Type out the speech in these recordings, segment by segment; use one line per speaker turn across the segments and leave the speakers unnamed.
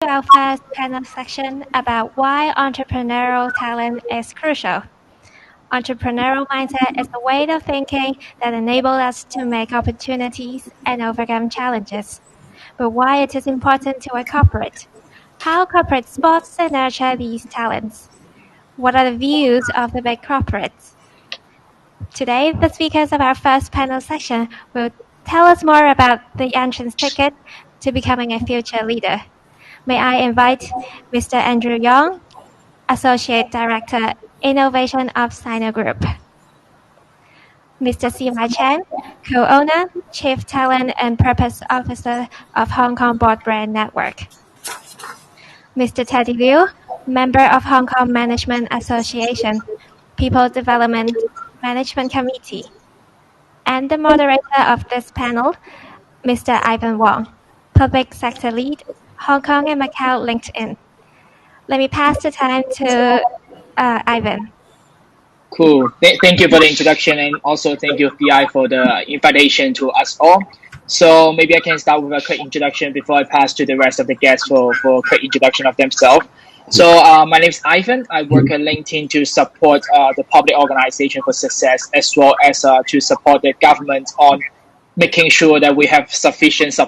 to our first panel section about why entrepreneurial talent is crucial. Entrepreneurial mindset is a way of thinking that enables us to make opportunities and overcome challenges. But why it is important to a corporate? How corporate spots and nurture these talents? What are the views of the big corporates? Today, the speakers of our first panel session will tell us more about the entrance ticket to becoming a future leader. May I invite Mr. Andrew Young, Associate Director, Innovation of Sino Group. Mr. Siwai Chen, Co-owner, Chief Talent and Purpose Officer of Hong Kong Board Brand Network. Mr. Teddy Liu, Member of Hong Kong Management Association, People Development Management Committee. And the moderator of this panel, Mr. Ivan Wong, Public Sector Lead, Hong Kong and Macau LinkedIn. Let me pass the time to Ivan.
Cool. Thank you for the introduction, and also thank you, PI, for the invitation to us all. So maybe I can start with a quick introduction before I pass to the rest of the guests for a quick introduction of themselves. So my name is Ivan. I work at LinkedIn to support the public organization for success, as well as to support the government on making sure that we have sufficient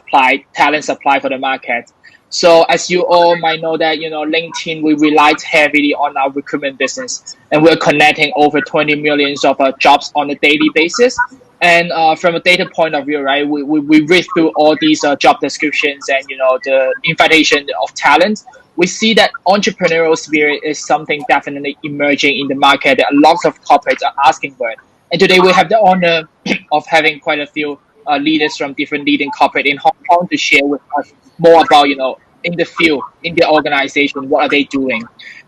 talent supply for the market. So as you all might know that, LinkedIn, we rely heavily on our recruitment business, and we're connecting over 20 million of jobs on a daily basis. And from a data point of view, right, we read through all these job descriptions and, the invitation of talent. We see that entrepreneurial spirit is something definitely emerging in the market that lots of corporates are asking for it. And today we have the honor of having quite a few leaders from different leading corporate in Hong Kong to share with us more about, in the field, in the organization, what are they doing.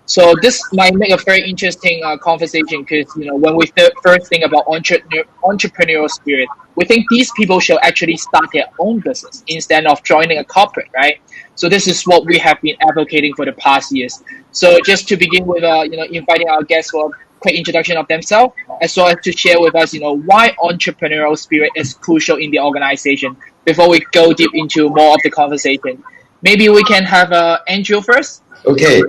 So this might make a very interesting conversation because, when we first think about entrepreneurial spirit, we think these people should actually start their own business instead of joining a corporate, right? So this is what we have been advocating for the past years. So just to begin with, inviting our guests for a quick introduction of themselves, as well as to share with us, why entrepreneurial spirit is crucial in the organization before we go deep into more of the conversation. Maybe we can have Andrew first.
Okay.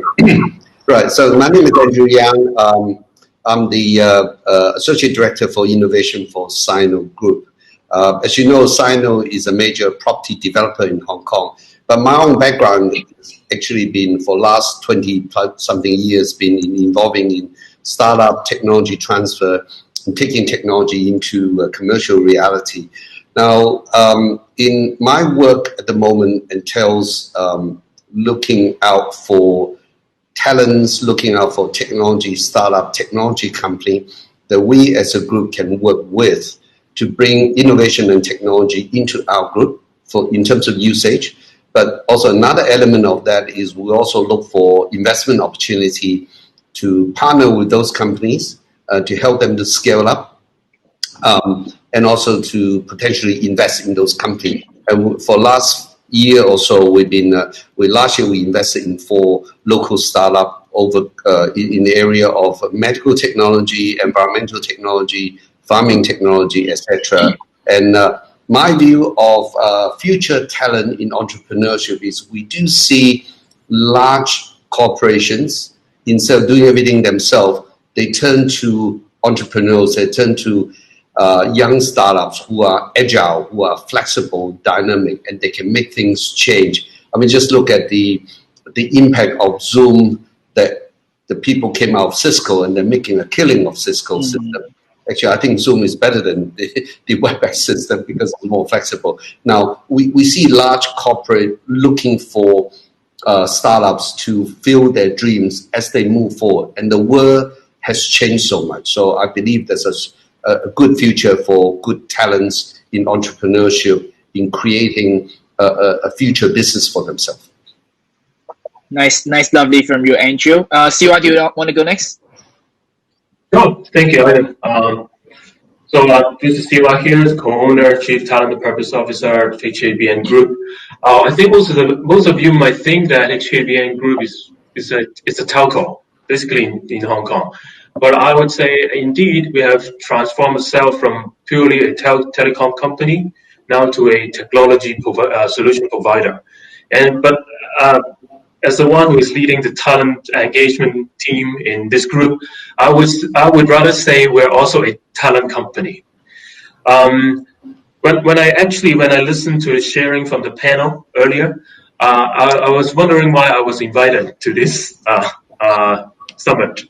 Right. So my name is Andrew Yang. I'm the Associate Director for Innovation for Sino Group. As you know, Sino is a major property developer in Hong Kong. But my own background has actually been, for last 20-something years, been involving in startup technology transfer and taking technology into commercial reality. Now, in my work at the moment entails looking out for talents, looking out for technology startup, technology company that we as a group can work with to bring innovation and technology into our group in terms of usage. But also another element of that is we also look for investment opportunity to partner with those companies to help them to scale up and also to potentially invest in those companies. And for last year or so, last year we invested in 4 local startups over in the area of medical technology, environmental technology, farming technology, etc. And my view of future talent in entrepreneurship is we do see large corporations, instead of doing everything themselves, they turn to entrepreneurs, they turn to young startups who are agile, who are flexible, dynamic, and they can make things change. I mean, just look at the impact of Zoom, that the people came out of Cisco and they're making a killing of Cisco system. Actually, I think Zoom is better than the WebEx system because it's more flexible. Now, we see large corporate looking for startups to fill their dreams as they move forward. And the world has changed so much. So I believe there's a good future for good talents in entrepreneurship, in creating a future business for themselves.
Nice, lovely from you, Andrew. Siwa, do you want to go next?
No, thank you, Ivan. This is Siwa here, co-owner, Chief Talent and Purpose Officer of HKBN Group. I think most of you might think that HKBN Group is a telco, basically in Hong Kong. But I would say, indeed, we have transformed ourselves from purely a telecom company now to a technology solution provider. But as the one who is leading the talent engagement team in this group, I would rather say we're also a talent company. When I listened to the sharing from the panel earlier, I was wondering why I was invited to this summit.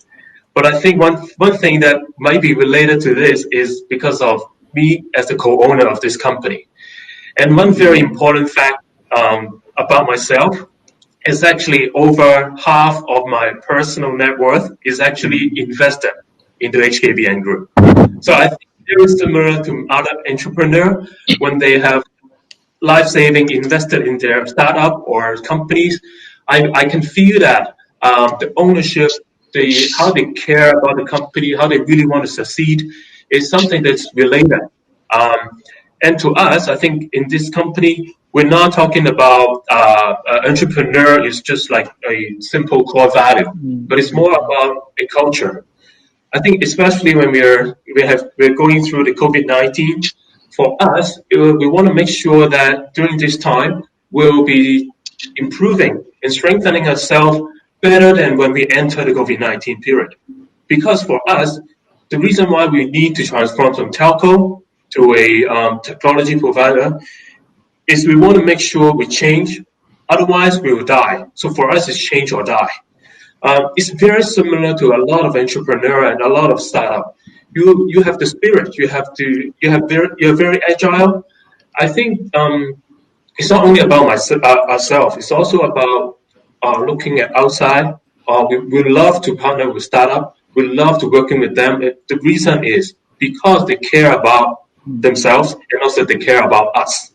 But I think one thing that might be related to this is because of me as the co-owner of this company. And one very important fact about myself is actually over half of my personal net worth is actually invested in the HKBN group. So I think very similar to other entrepreneurs when they have life saving invested in their startup or companies. I can feel that the ownership, how they care about the company, how they really want to succeed, is something that's related. And to us, I think in this company, we're not talking about entrepreneur is just like a simple core value, but it's more about a culture. I think especially when we're going through the COVID-19, for us, we want to make sure that during this time, we'll be improving and strengthening ourselves better than when we enter the COVID-19 period. Because for us, the reason why we need to transform from telco to a technology provider is we want to make sure we change, otherwise we will die. So for us, it's change or die. It's very similar to a lot of entrepreneur and a lot of startup. You have the spirit. You're very agile. I think it's not only about ourselves. It's also about looking at outside. We love to partner with startup. We love to working with them. The reason is because they care about themselves and also they care about us.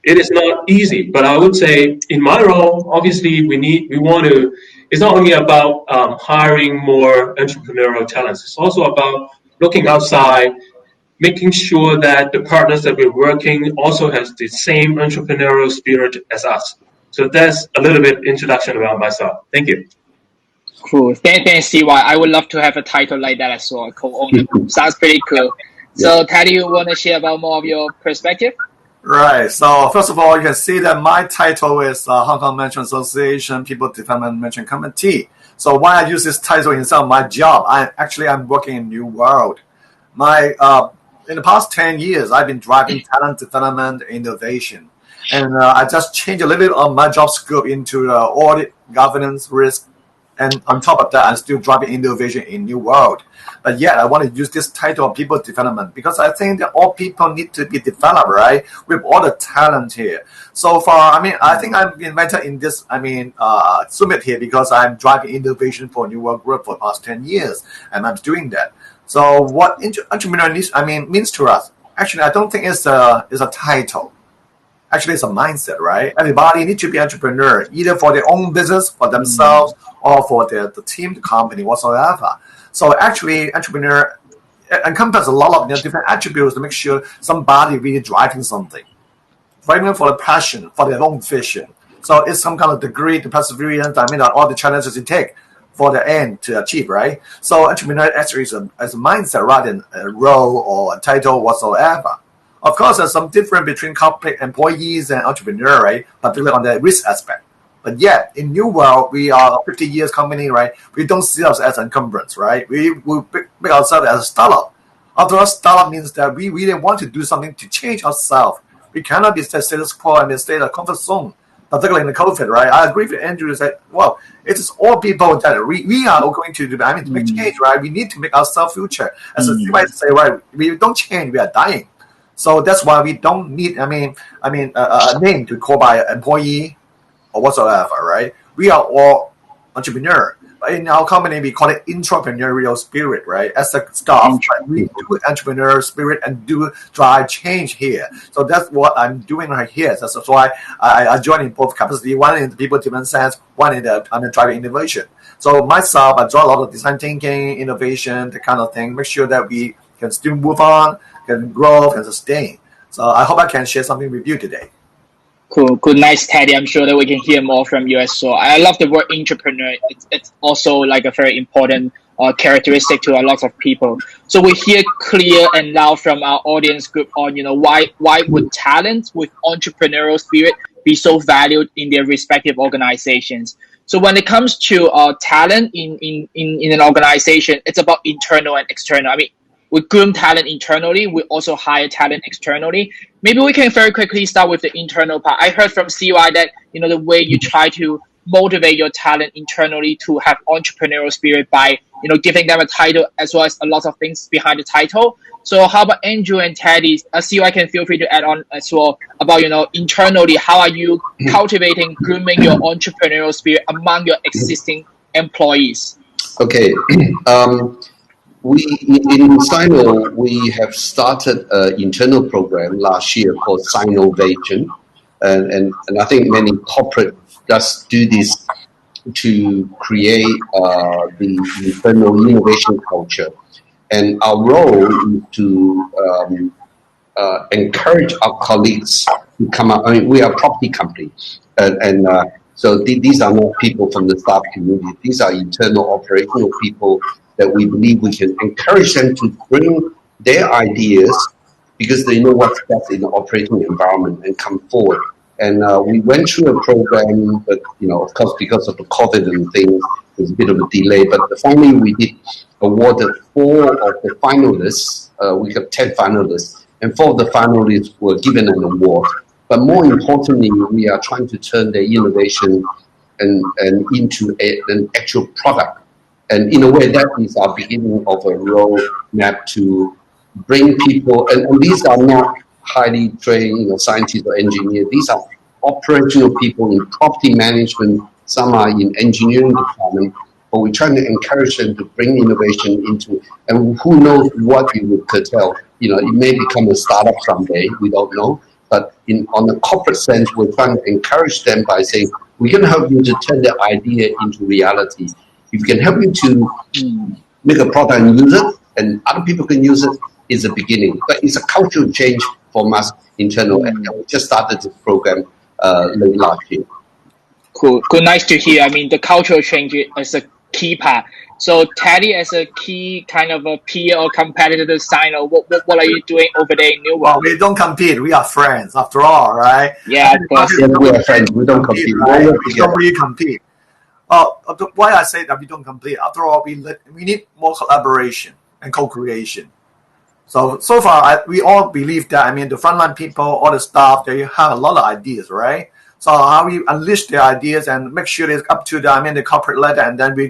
It is not easy, but I would say in my role, obviously we want to. It's not only about hiring more entrepreneurial talents. It's also about looking outside, making sure that the partners that we're working also has the same entrepreneurial spirit as us. So that's a little bit introduction about myself. Thank you.
Cool. Thanks, CY. I would love to have a title like that as well, co-owner. Sounds pretty cool. So, Teddy, you want to share about more of your perspective?
Right. So first of all, you can see that my title is Hong Kong Management Association People Development Management Committee. So why I use this title instead of my job? I'm working in New World. In the past 10 years, I've been driving talent development innovation. And I just changed a little bit of my job scope into audit, governance, risk. And on top of that, I'm still driving innovation in New World. But yet, I want to use this title of people development because I think that all people need to be developed, right? With all the talent here. So far, I think I'm invited in this, summit here because I'm driving innovation for New World Group for the past 10 years, and I'm doing that. So what entrepreneur means to us? Actually, I don't think it's a title. Actually, it's a mindset, right? Everybody needs to be entrepreneur, either for their own business, for themselves, or for the team, the company, whatsoever. So actually, entrepreneur encompasses a lot of different attributes to make sure somebody really driving something. Driving for the passion, for their own vision. So it's some kind of degree, the perseverance, all the challenges you take for the end to achieve, right? So entrepreneur actually is a mindset rather than a role or a title whatsoever. Of course, there's some difference between corporate employees and entrepreneur, right? Particularly on the risk aspect. But yet, in New World, we are a 50 years company, right? We don't see ourselves as an encumbrance, right? We will make ourselves as a startup. After all, startup means that we really want to do something to change ourselves. We cannot be status quo and stay in a comfort zone, particularly in the COVID, right? I agree with Andrew that, well, it is all people that we are going to do, to make change, right? We need to make ourselves future. As you might say, right, we don't change, we are dying. So that's why we don't need, a name to call by an employee or whatsoever, right? We are all entrepreneur. But in our company, we call it entrepreneurial spirit, right? As a staff, we do entrepreneurial spirit and do drive change here. So that's what I'm doing right here. So that's why I joined in both capacity, one in the people development sense, one in the driving innovation. So myself, I draw a lot of design thinking, innovation, that kind of thing, make sure that we can still move on, can grow, can sustain. So I hope I can share something with you today.
Cool, nice, Teddy. I'm sure that we can hear more from you as well. I love the word entrepreneur. It's also like a very important characteristic to a lot of people. So we hear clear and loud from our audience group on, why would talent with entrepreneurial spirit be so valued in their respective organizations. So when it comes to talent in an organization, it's about internal and external. I mean, we groom talent internally, we also hire talent externally. Maybe we can very quickly start with the internal part. I heard from CY that, you know, the way you try to motivate your talent internally to have entrepreneurial spirit by, you know, giving them a title as well as a lot of things behind the title. So how about Andrew and Teddy? CY can feel free to add on as well about, you know, internally, how are you cultivating, grooming your entrepreneurial spirit among your existing employees?
Okay. We in Sino, we have started an internal program last year called Sinovation, and I think many corporate just do this to create the internal innovation culture. And our role is to encourage our colleagues to come up. I mean, we are a property company, and so these are not people from the staff community. These are internal operational people that we believe we can encourage them to bring their ideas because they know what's best in the operating environment and come forward. And we went through a program, but, you know, of course, because of the COVID and things, there's a bit of a delay. But finally, we did awarded 4 of the finalists. We have 10 finalists, and 4 of the finalists were given an award. But more importantly, we are trying to turn their innovation and into an actual product. And in a way, that is our beginning of a roadmap to bring people, and these are not highly trained, you know, scientists or engineers. These are operational people in property management. Some are in engineering department, but we're trying to encourage them to bring innovation into, and who knows what it would curtail. You know, it may become a startup someday, we don't know. But on the corporate sense, we're trying to encourage them by saying, we're going to help you to turn their idea into reality. If we can help you to make a product and use it, and other people can use it, is a beginning. But it's a cultural change from us internal, and we just started this program late last year.
Cool. Nice to hear. I mean, the cultural change is a key part. So Teddy, as a key kind of a peer or competitor to Sino, what are you doing over there in New York?
Well, we don't compete. We are friends, after all, right?
Yeah, of course.
Yeah, we are friends. We don't compete.
Right? We don't really compete. Why I say that we don't compete? After all, we need more collaboration and co-creation. So far, we all believe that, I mean, the frontline people, all the staff, they have a lot of ideas, right? So how we unleash their ideas and make sure it's up to the corporate ladder, and then we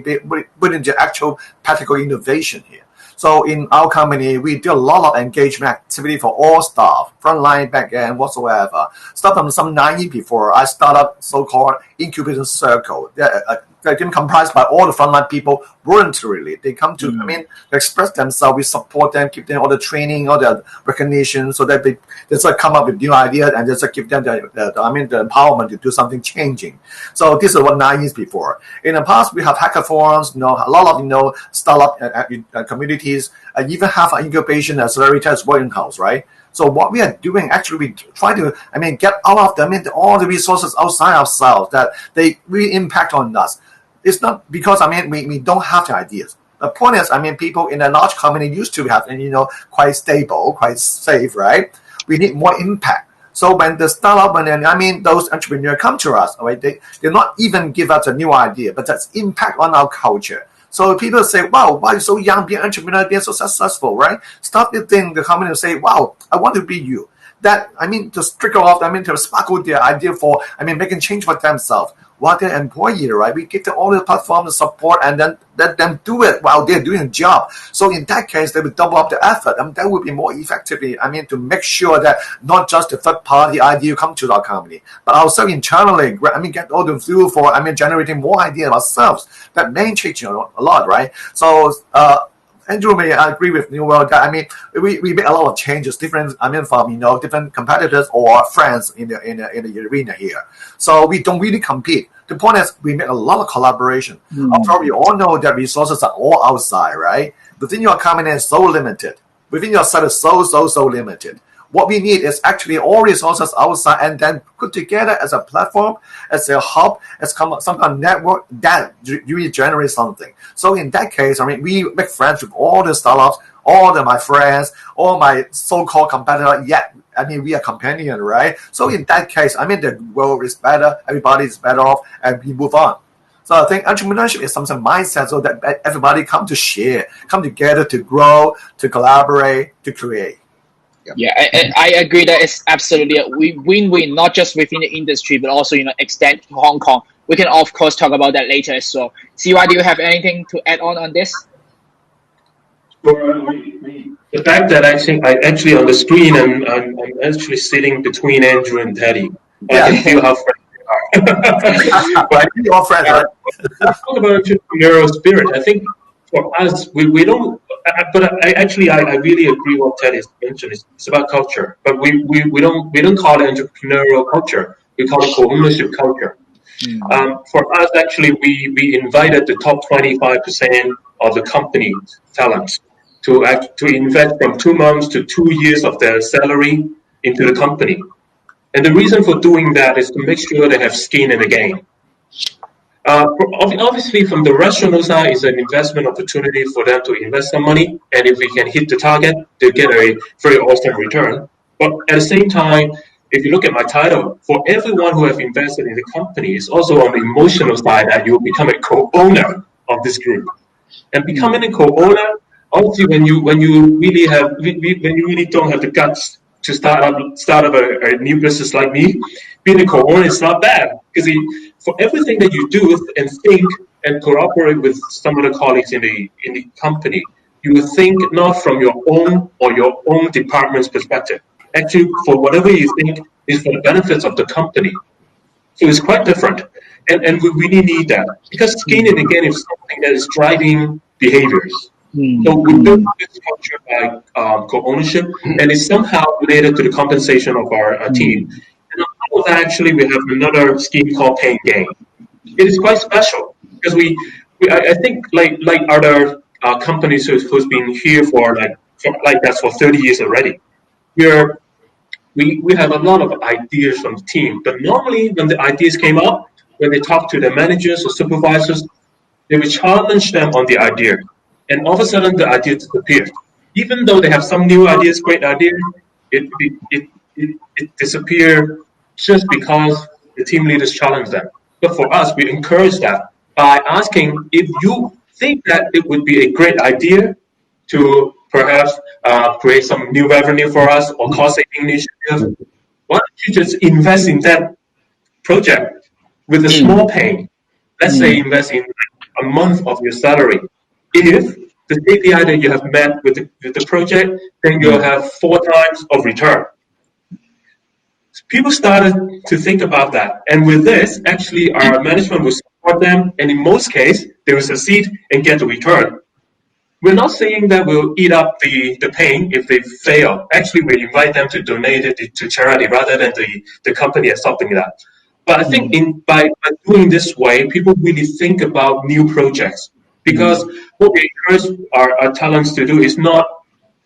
put into actual practical innovation here. So in our company, we do a lot of engagement activity for all staff, frontline, back end, whatsoever. Start from some 9 years before, I started so-called incubation circle. They're comprised by all the frontline people voluntarily. They come to, they express themselves. We support them, give them all the training, all the recognition, so that they just come up with new ideas and just give them the empowerment to do something changing. So this is what 9 years before. In the past, we have hackathons, a lot of startup communities, and even have an incubation accelerator as well in house, right? So what we are doing, actually, we try to, get out of them all the resources outside ourselves that they really impact on us. It's not because, we don't have the ideas. The point is, people in a large company used to have, quite stable, quite safe, right? We need more impact. So when the startup, those entrepreneurs come to us, right, they not even give us a new idea, but that's impact on our culture. So people say, wow, why are you so young, being an entrepreneur, being so successful, right? Start the thing, the company will say, wow, I want to be you. That, to trigger off, to sparkle their idea for, making change for themselves. While they're employee, right? We give them all the platform, the support, and then let them do it while they're doing a job. So in that case, they will double up the effort. That would be more effectively, to make sure that not just the third party idea come to our company, but also internally, get all the fuel for, generating more ideas ourselves. That may change a lot, right? So, Andrew may agree with New World that we make a lot of changes, different from different competitors or friends in the arena here. So we don't really compete. The point is we make a lot of collaboration. After all, we all know that resources are all outside, right? Within your company is so limited. Within your site is so limited. What we need is actually all resources outside and then put together as a platform, as a hub, as some kind of network that really generates something. So in that case, we make friends with all the startups, all my friends, all my so-called competitors, we are companion, right? So in that case, the world is better, everybody is better off, and we move on. So I think entrepreneurship is some mindset so that everybody come to share, come together to grow, to collaborate, to create.
Yeah, I agree that it's absolutely a win-win, not just within the industry, but also, extend to Hong Kong. We can, of course, talk about that later as well. CY, do you have anything to add on this?
The fact that I actually on the screen, I'm actually sitting between Andrew and Teddy. I can feel how friends they are. But
You're friends, right?
Talk about entrepreneurial spirit. I think for us, we don't. But I really agree what Teddy mentioned. It's about culture, but we don't call it entrepreneurial culture. We call it co-ownership culture. For us, actually, we invited the top 25% of the company's talents to invest from 2 months to 2 years of their salary into the company. And the reason for doing that is to make sure they have skin in the game. Obviously, from the rational side, it's an investment opportunity for them to invest some money, and if we can hit the target, they'll get a very awesome return. But at the same time, if you look at my title, for everyone who have invested in the company, it's also on the emotional side that you will become a co-owner of this group. And becoming a co-owner, obviously, when you really don't have the guts to start up a new business like me, being a co-owner is not bad, because for everything that you do and think and cooperate with some of the colleagues in the company, you will think not from your own department's perspective. Actually, for whatever you think is for the benefits of the company. So it's quite different, and we really need that, because skin in the game is something that is driving behaviors. So we build this culture by co-ownership, and it's somehow related to the compensation of our team. And on top of that, actually, we have another scheme called Pain Gain. It is quite special because I think like other companies who's been here for that for 30 years already. We have a lot of ideas from the team, but normally when the ideas came up, when they talk to the managers or supervisors, they will challenge them on the idea. And all of a sudden, the idea disappears. Even though they have some new ideas, great ideas, it disappears just because the team leaders challenge them. But for us, we encourage that by asking if you think that it would be a great idea to perhaps create some new revenue for us or cost-saving initiative, why don't you just invest in that project with a small pay? Let's say invest in a month of your salary. If the KPI that you have met with the project, then you'll have 4 times of return. People started to think about that. And with this, actually, our management will support them. And in most cases, they will succeed and get the return. We're not saying that we'll eat up the pain if they fail. Actually, we invite them to donate it to charity rather than the company accepting that. But I think by doing this way, people really think about new projects. Because what we encourage our talents to do is not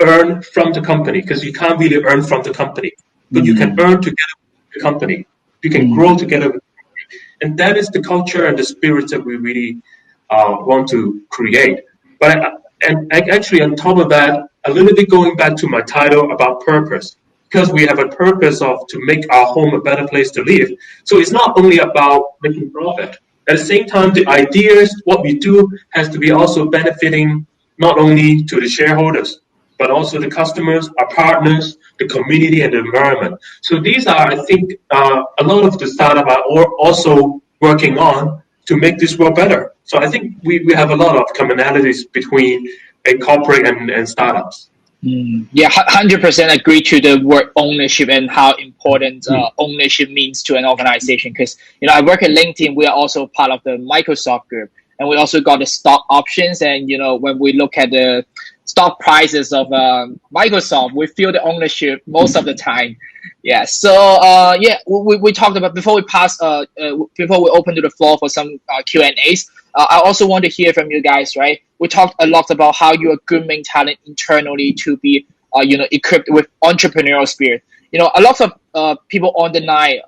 earn from the company, because you can't really earn from the company. But you can earn together with the company. You can grow together with the company. And that is the culture and the spirit that we really want to create. And actually, on top of that, a little bit going back to my title about purpose, because we have a purpose to make our home a better place to live. So it's not only about making profit. At the same time, the ideas, what we do, has to be also benefiting not only to the shareholders, but also the customers, our partners, the community, and the environment. So these are, I think, a lot of the startup are also working on to make this world better. So I think we have a lot of commonalities between a corporate and startups.
Yeah, 100% agree to the word ownership and how important ownership means to an organization. Because I work at LinkedIn, we are also part of the Microsoft group, and we also got the stock options. And when we look at the stock prices of Microsoft, we feel the ownership most of the time. Yeah. So we talked about before we open to the floor for some Q&As. I also want to hear from you guys, right? We talked a lot about how you are grooming talent internally to be, equipped with entrepreneurial spirit. A lot of people on the night,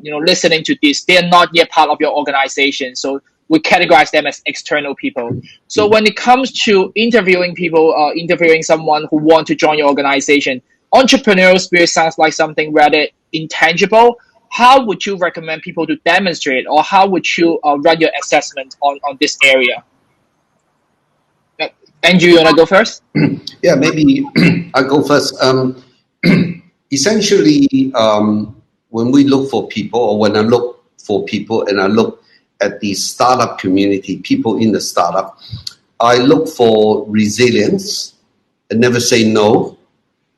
listening to this, they are not yet part of your organization. So we categorize them as external people. So when it comes to interviewing people, interviewing someone who want to join your organization, entrepreneurial spirit sounds like something rather intangible. How would you recommend people to demonstrate, or how would you run your assessment on this area? Andrew, you want to go first?
Yeah, maybe I'll go first. Essentially, when we look for people, or when I look for people and I look at the startup community, people in the startup, I look for resilience and never say no,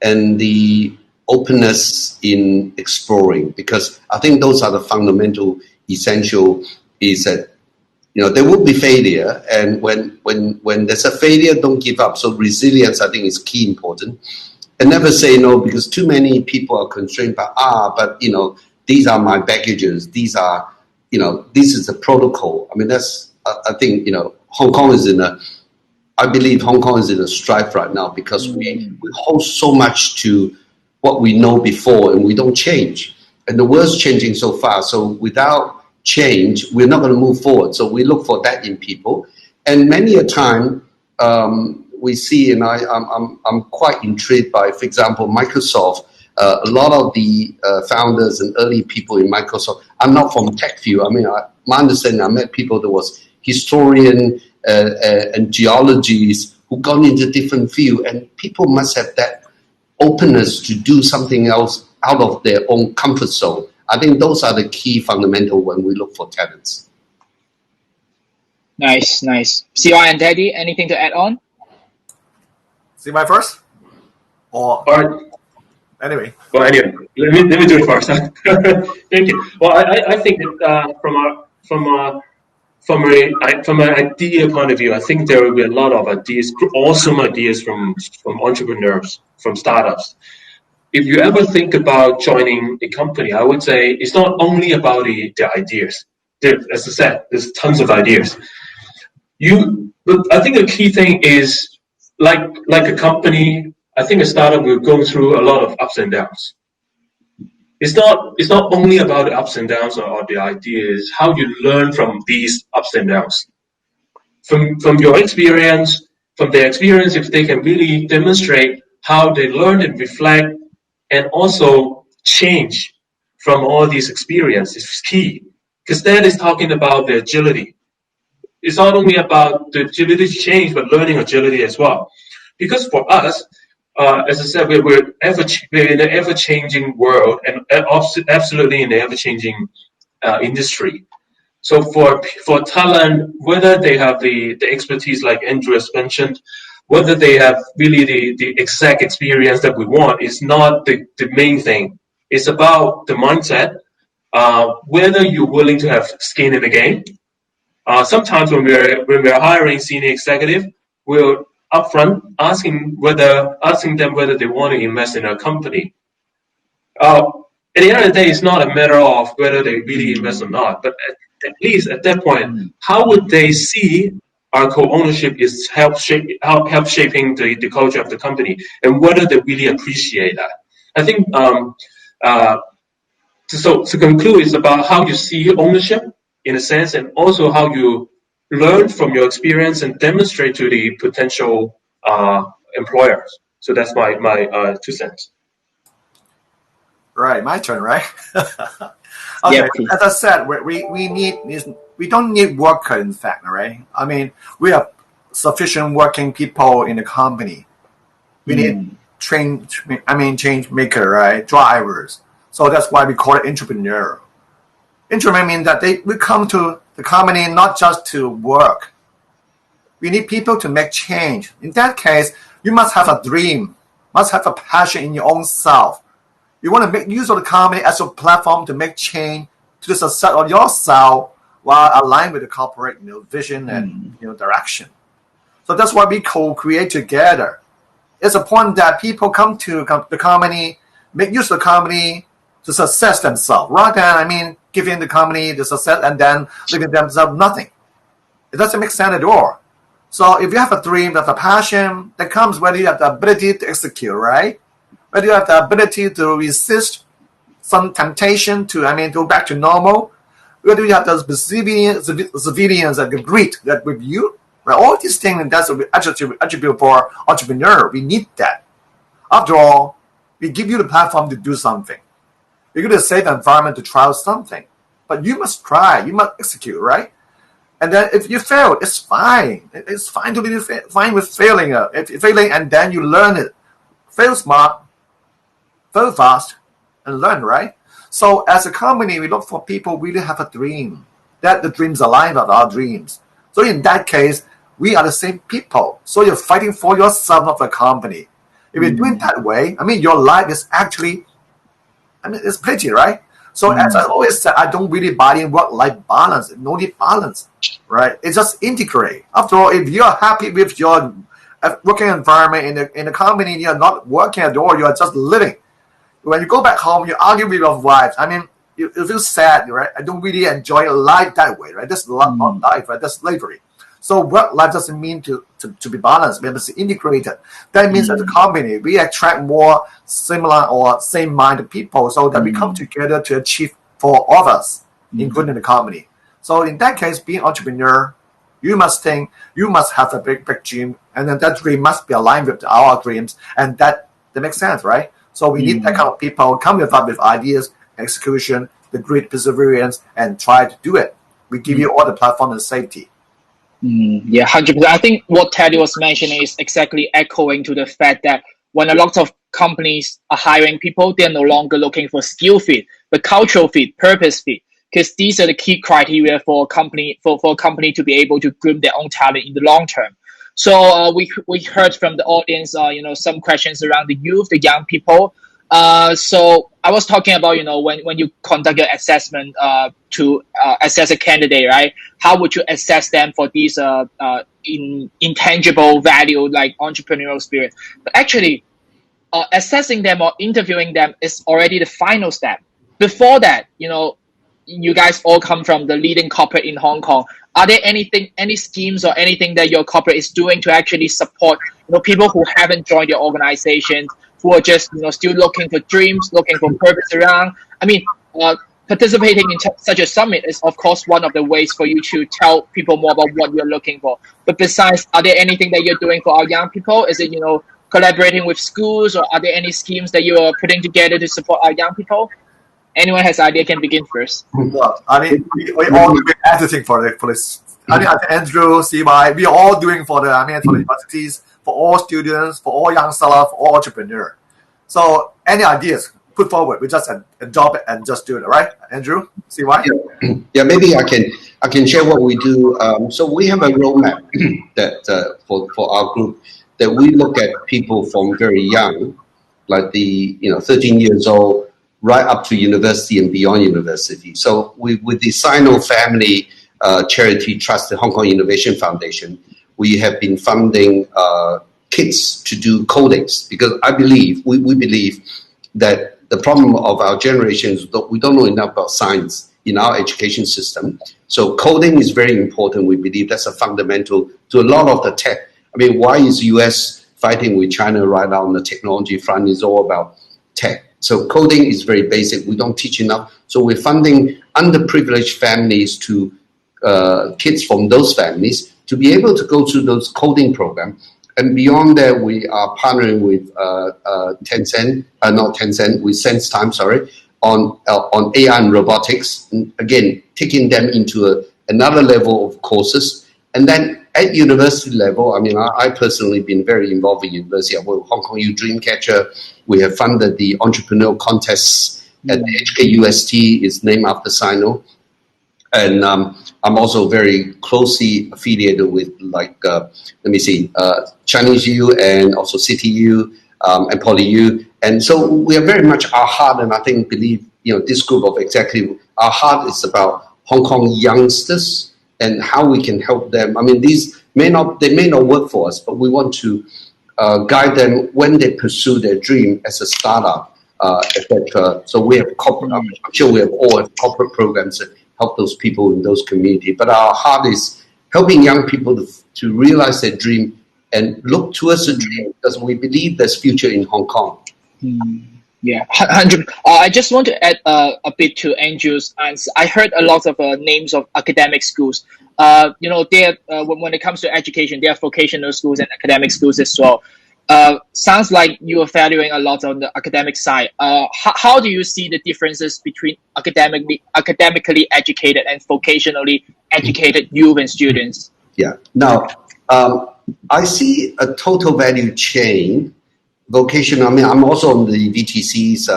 and the openness in exploring, because I think those are the fundamental essential. Is that there will be failure, and when there's a failure, don't give up. So resilience, I think, is key important, and never say no, because too many people are constrained by but these are my baggages, these are this is the protocol. I mean, that's I think Hong Kong is I believe Hong Kong is in a strife right now, because we hold so much to what we know before, and we don't change, and the world's changing so fast. So without change, we're not going to move forward. So we look for that in people, and many a time we see, and I'm quite intrigued by, for example, Microsoft. A lot of the founders and early people in Microsoft are not from tech field. I mean, my understanding, I met people that was historian and geologists who gone into different field, and people must have that openness to do something else out of their own comfort zone. I think those are the key fundamental when we look for talents.
Nice. CY and Daddy, anything to add on?
CY first? Or
All right.
anyway,
let me do it first. Thank you. Well, I think that from an idea point of view, I think there will be a lot of ideas, awesome ideas from entrepreneurs, from startups. If you ever think about joining a company, I would say it's not only about the ideas. As I said, there's tons of ideas. But I think the key thing is, like a company, I think a startup will go through a lot of ups and downs. It's not only about the ups and downs or the ideas, how you learn from these ups and downs. From your experience, from their experience, if they can really demonstrate how they learn and reflect and also change from all these experiences is key. Because that is talking about the agility. It's not only about the agility to change, but learning agility as well. Because for us, as I said, we're in an ever-changing world, and absolutely in an ever-changing industry. So for talent, whether they have the expertise like Andrew has mentioned, whether they have really the exact experience that we want, is not the main thing. It's about the mindset, whether you're willing to have skin in the game. Sometimes when we're hiring senior executive, we're upfront asking them whether they want to invest in our company. At the end of the day, it's not a matter of whether they really invest or not, but at least at that point, how would they see our co-ownership is help shaping the culture of the company, and whether they really appreciate that. I think so to conclude, it's about how you see ownership in a sense, and also how you learn from your experience and demonstrate to the potential employers. So that's my 2 cents.
right, my turn, right? Okay,
Yeah,
as I said, we don't need worker, in fact, right? I mean, we have sufficient working people in the company. We need change maker, right? Drivers. So that's why we call it entrepreneurial. Entrepreneur means that we come to the company not just to work. We need people to make change. In that case, you must have a dream, must have a passion in your own self. You want to make use of the company as a platform to make change to the success of yourself while aligned with the corporate vision and direction. So that's why we co-create together. It's a point that people come to the company, make use of the company to success themselves, rather than, giving the company the success and then leaving themselves nothing. It doesn't make sense at all. So if you have a dream, have a passion, that comes whether you have the ability to execute, right? Whether you have the ability to resist some temptation to, go back to normal. Where do you have those civilians that greet that with you? Right? All these things, and that's an attribute for entrepreneur. We need that. After all, we give you the platform to do something. We give you a safe environment to try something. But you must try. You must execute, right? And then if you fail, it's fine. It's fine to be fine with failing. Failing, and then you learn it. Fail smart, fail fast, and learn, right? So as a company, we look for people who really have a dream. That the dreams align with our dreams. So in that case, we are the same people. So you're fighting for yourself, not for the company. If you're doing that way, I mean, your life is actually, it's pretty, right? So as I always said, I don't really buy in work-life balance. No need balance, right? It's just integrate. After all, if you're happy with your working environment in the company, you're not working at all, you're just living. When you go back home, you argue with your wife. I mean, you feel sad, right? I don't really enjoy life that way, right? That's not life, right? That's slavery. So work life doesn't mean to be balanced. We have to integrate it. That means as a company, we attract more similar or same-minded people so that we come together to achieve for all of us, including the company. So in that case, being entrepreneur, you must think, you must have a big dream, and then that dream must be aligned with our dreams, and that makes sense, right? So we need that kind of people come with ideas, execution, the great perseverance, and try to do it. We give you all the platform and safety.
Yeah, 100%. I think what Teddy was mentioning is exactly echoing to the fact that when a lot of companies are hiring people, they're no longer looking for skill fit, but cultural fit, purpose fit, because these are the key criteria for a company to be able to groom their own talent in the long term. So we heard from the audience, some questions around the youth, the young people. So I was talking about, when you conduct your assessment to assess a candidate, right? How would you assess them for these intangible value like entrepreneurial spirit? But actually, assessing them or interviewing them is already the final step. Before that, you guys all come from the leading corporate in Hong Kong. Are there any schemes or anything that your corporate is doing to actually support people who haven't joined your organization, who are just still looking for dreams, looking for purpose around? I mean, participating in such a summit is of course one of the ways for you to tell people more about what you're looking for. But besides, are there anything that you're doing for our young people? Is it collaborating with schools, or are there any schemes that you are putting together to support our young people? Anyone has idea can begin first.
Well, I mean, we all doing everything for this. I mean, Andrew, CY, we are all doing for the universities, for all students, for all young sellers, for all entrepreneurs. So, any ideas, put forward. We just adopt it and just do it, right? Andrew, CY?
Yeah, maybe I can share what we do. So we have a roadmap that for our group that we look at people from very young, like the 13 years old, right up to university and beyond university. So with the Sino family charity trust, the Hong Kong Innovation Foundation, we have been funding kids to do codings, because we believe that the problem of our generation is that we don't know enough about science in our education system. So coding is very important. We believe that's a fundamental to a lot of the tech. I mean, why is US fighting with China right now on the technology front? Is all about tech. So coding is very basic. We don't teach enough. So we're funding underprivileged families to kids from those families to be able to go through those coding programs. And beyond that, we are partnering with with SenseTime, on AI and robotics. And again, taking them into another level of courses. And then at university level, I mean, I personally been very involved in university. I work with Hong Kong U Dreamcatcher. We have funded the entrepreneurial contests at the HKUST, is named after Sino. And I'm also very closely affiliated with Chinese U and also City U and Poly U. And so we are very much our heart, and I think believe, this group of executive, our heart is about Hong Kong youngsters and how we can help them. I mean, they may not work for us, but we want to guide them when they pursue their dream as a startup, etc. So we have corporate. I'm sure we have all corporate programs that help those people in those communities. But our heart is helping young people to realize their dream and look towards the dream, because we believe there's future in Hong Kong.
Yeah, 100. I just want to add a bit to Andrew's answer. I heard a lot of names of academic schools. They're when it comes to education, there are vocational schools and academic schools as well. Sounds like you are valuing a lot on the academic side. How do you see the differences between academically educated and vocationally educated youth and students?
Yeah. Now, I see a total value chain. Vocational. I mean, I'm also on the VTC's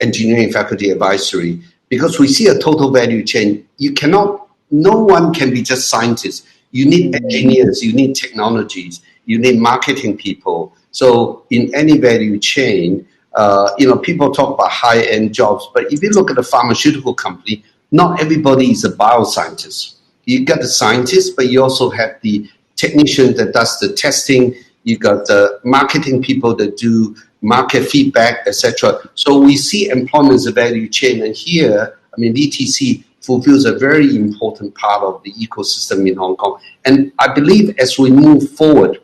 engineering faculty advisory, because we see a total value chain. No one can be just scientists. You need engineers, you need technologies, you need marketing people. So in any value chain, people talk about high-end jobs, but if you look at a pharmaceutical company, not everybody is a bioscientist. You got the scientists, but you also have the technician that does the testing. You got the marketing people that do market feedback, etc. So we see employment as a value chain, and here, I mean, VTC fulfills a very important part of the ecosystem in Hong Kong. And I believe as we move forward,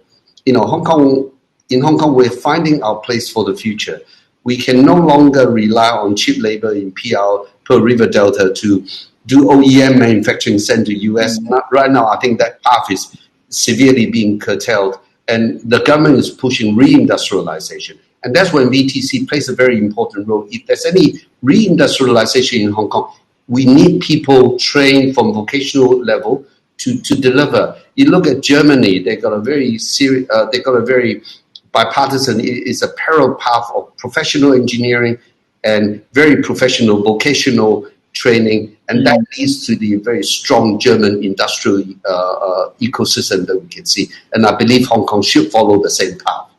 in Hong Kong, we're finding our place for the future. We can no longer rely on cheap labor in PR, Pearl River Delta, to do OEM manufacturing sent to US. Right now, I think that path is severely being curtailed. And the government is pushing reindustrialization. And that's when VTC plays a very important role. If there's any reindustrialization in Hong Kong, we need people trained from vocational level to deliver. You look at Germany, they got a very bipartisan, it's a parallel path of professional engineering and very professional vocational training, and that leads to the very strong German industrial ecosystem that we can see. And I believe Hong Kong should follow the same path.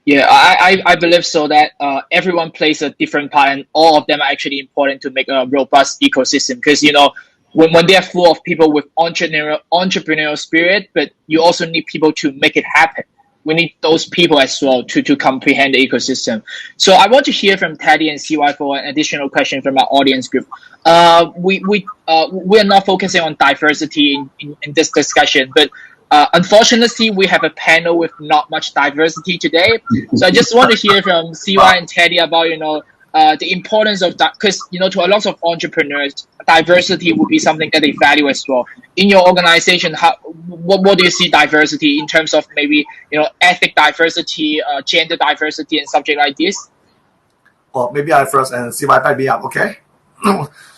Yeah, I believe so, that everyone plays a different part, and all of them are actually important to make a robust ecosystem. Because when they're full of people with entrepreneurial spirit, but you also need people to make it happen. We need those people as well to comprehend the ecosystem. So I want to hear from Teddy and CY for an additional question from our audience group. We are not focusing on diversity in this discussion, but unfortunately, we have a panel with not much diversity today. So I just want to hear from CY and Teddy about the importance of that, because to a lot of entrepreneurs, diversity would be something that they value as well. In your organization, what do you see diversity in terms of maybe ethnic diversity, gender diversity, and subject like this?
Well, maybe I first and CY might be up. Okay.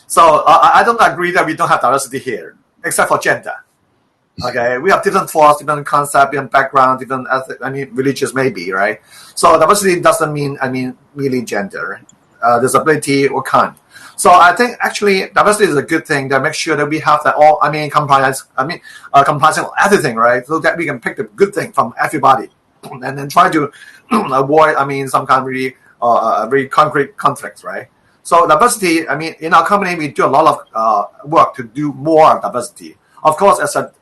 So I don't agree that we don't have diversity here, except for gender. Okay, we have different thoughts, different concepts, different background, different religious maybe, right? So diversity doesn't mean merely gender, disability or kind. So I think actually diversity is a good thing that makes sure that we have that all compliance on everything, right? So that we can pick the good thing from everybody, and then try to avoid some kind of really very concrete conflicts, right? So diversity, in our company we do a lot of work to do more diversity. Of course, as a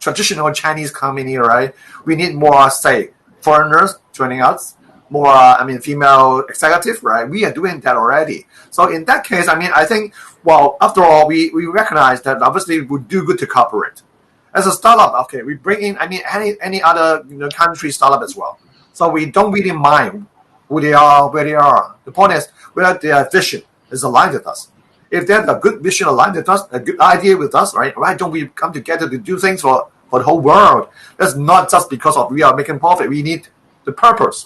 traditional Chinese company, right, we need more, say, foreigners joining us, more, female executive, right? We are doing that already. So in that case, I think, well, after all, we recognize that obviously it would do good to cooperate. As a startup, okay, we bring in, any other country startup as well. So we don't really mind who they are, where they are. The point is whether their vision is aligned with us. If they have a good vision aligned with us, a good idea with us, right? Why don't we come together to do things for the whole world? That's not just because of we are making profit. We need the purpose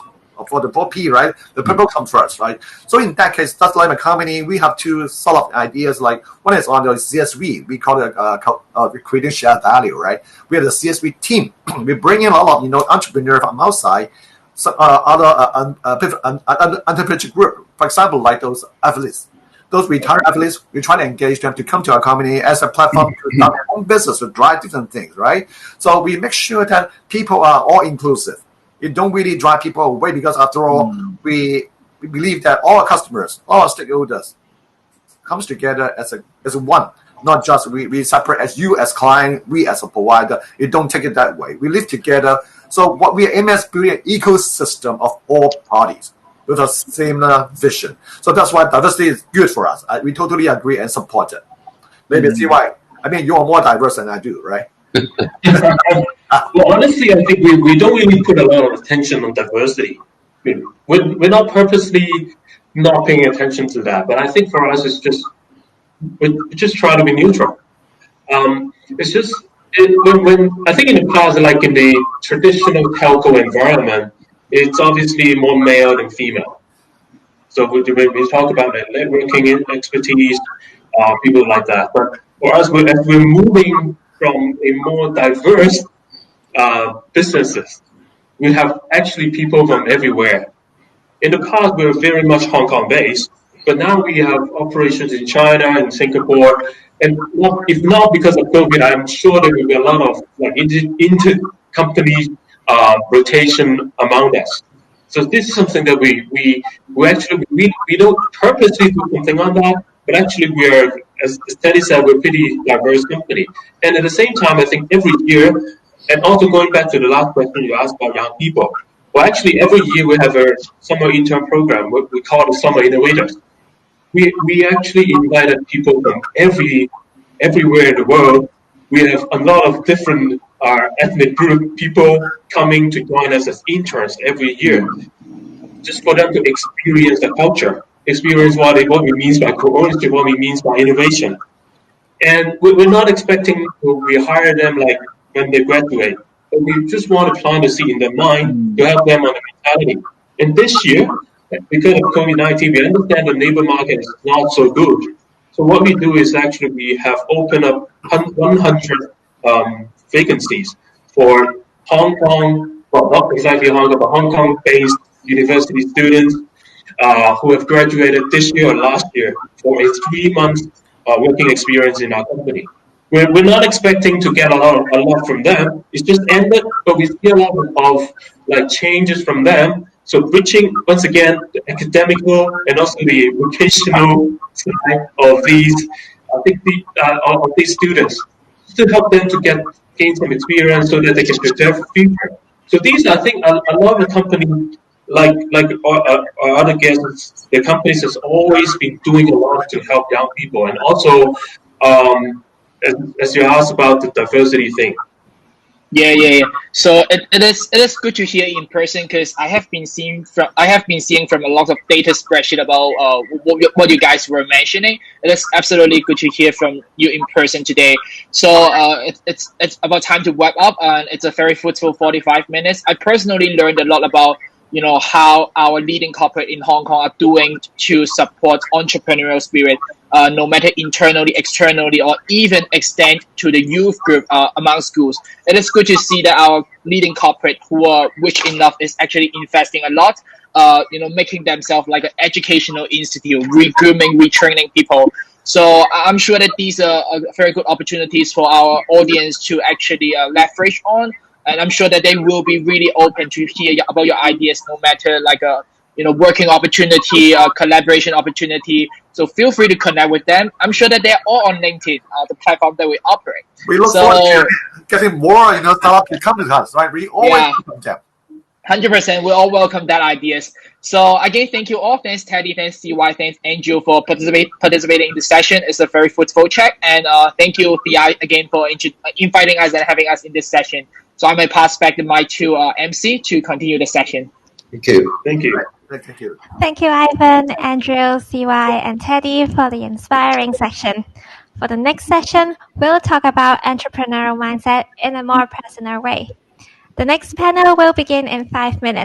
for the 4P, right? The purpose comes first, right? So in that case, just like a company, we have two sort of ideas. Like one is on the CSV. We call it creating shared value, right? We have the CSV team. We bring in a lot of entrepreneurs from outside, other entrepreneurship group. For example, like those athletes. Those retired athletes, we try to engage them to come to our company as a platform to start their own business, to drive different things, right? So we make sure that people are all inclusive. You don't really drive people away because after all, we believe that all our customers, all our stakeholders comes together as a one, not just we separate as you as client, we as a provider. You don't take it that way. We live together. So what we aim at is building an ecosystem of all parties with a similar vision. So that's why diversity is good for us. We totally agree and support it. Maybe see why. You are more diverse than I do, right?
Well, honestly, I think we don't really put a lot of attention on diversity. We're not purposely not paying attention to that. But I think for us, it's just we just try to be neutral. It's just when I think in the past, like in the traditional telco environment, it's obviously more male than female. So when we talk about the networking expertise, people like that. But for us, as we're moving from a more diverse businesses, we have actually people from everywhere. In the past, we were very much Hong Kong based, but now we have operations in China and Singapore. And if not because of COVID, I'm sure there will be a lot of like inter-company rotation among us. So this is something that we actually we don't purposely do something on that, but actually we are, as Teddy said, we're a pretty diverse company. And at the same time, I think every year, and also going back to the last question you asked about young people, well, actually every year we have a summer intern program. We call it Summer Innovators. We actually invited people from everywhere in the world. We have a lot of different ethnic group people coming to join us as interns every year, just for them to experience the culture, experience what it means by co-ownership, what it means by innovation. And we're not expecting we hire them like when they graduate, but we just want to plant a seed in their mind to help them on the mentality. And this year, because of COVID-19, we understand the labor market is not so good. So what we do is actually we have opened up 100 vacancies for Hong Kong, well, not exactly Hong Kong, but Hong Kong-based university students who have graduated this year or last year for a 3-month working experience in our company. We're not expecting to get a lot from them. It's just ended, but we see a lot of like changes from them. So bridging once again the academical and also the vocational side of these, I think of these students to help them to gain some experience so that they can prepare for future. So these, I think, a lot of the companies, like our other guests, the companies has always been doing a lot to help young people, and also, as you asked about the diversity thing.
Yeah. So it is good to hear in person, because I have been seeing from a lot of data spreadsheet about what you guys were mentioning. It is absolutely good to hear from you in person today. So it's about time to wrap up, and it's a very fruitful 45 minutes. I personally learned a lot about how our leading corporate in Hong Kong are doing to support entrepreneurial spirit, no matter internally, externally, or even extend to the youth group among schools. It is good to see that our leading corporate who are rich enough is actually investing a lot, making themselves like an educational institute, re-grooming, retraining people. So I'm sure that these are very good opportunities for our audience to actually leverage on. And I'm sure that they will be really open to hear about your ideas, no matter like a working opportunity, collaboration opportunity. So feel free to connect with them. I'm sure that they're all on LinkedIn, the platform that we operate.
We look forward to getting more startup to come to us, right? We always welcome them.
100%. We all welcome that ideas. So again, thank you all. Thanks Teddy, thanks CY, thanks Andrew for participating in the session. It's a very fruitful chat, and thank you Thai again for inviting us and having us in this session. So I may pass back the mic to MC to continue the session.
Thank you.
Thank you.
Thank you.
Thank you, Ivan, Andrew, CY, and Teddy for the inspiring session. For the next session, we'll talk about entrepreneurial mindset in a more personal way. The next panel will begin in 5 minutes.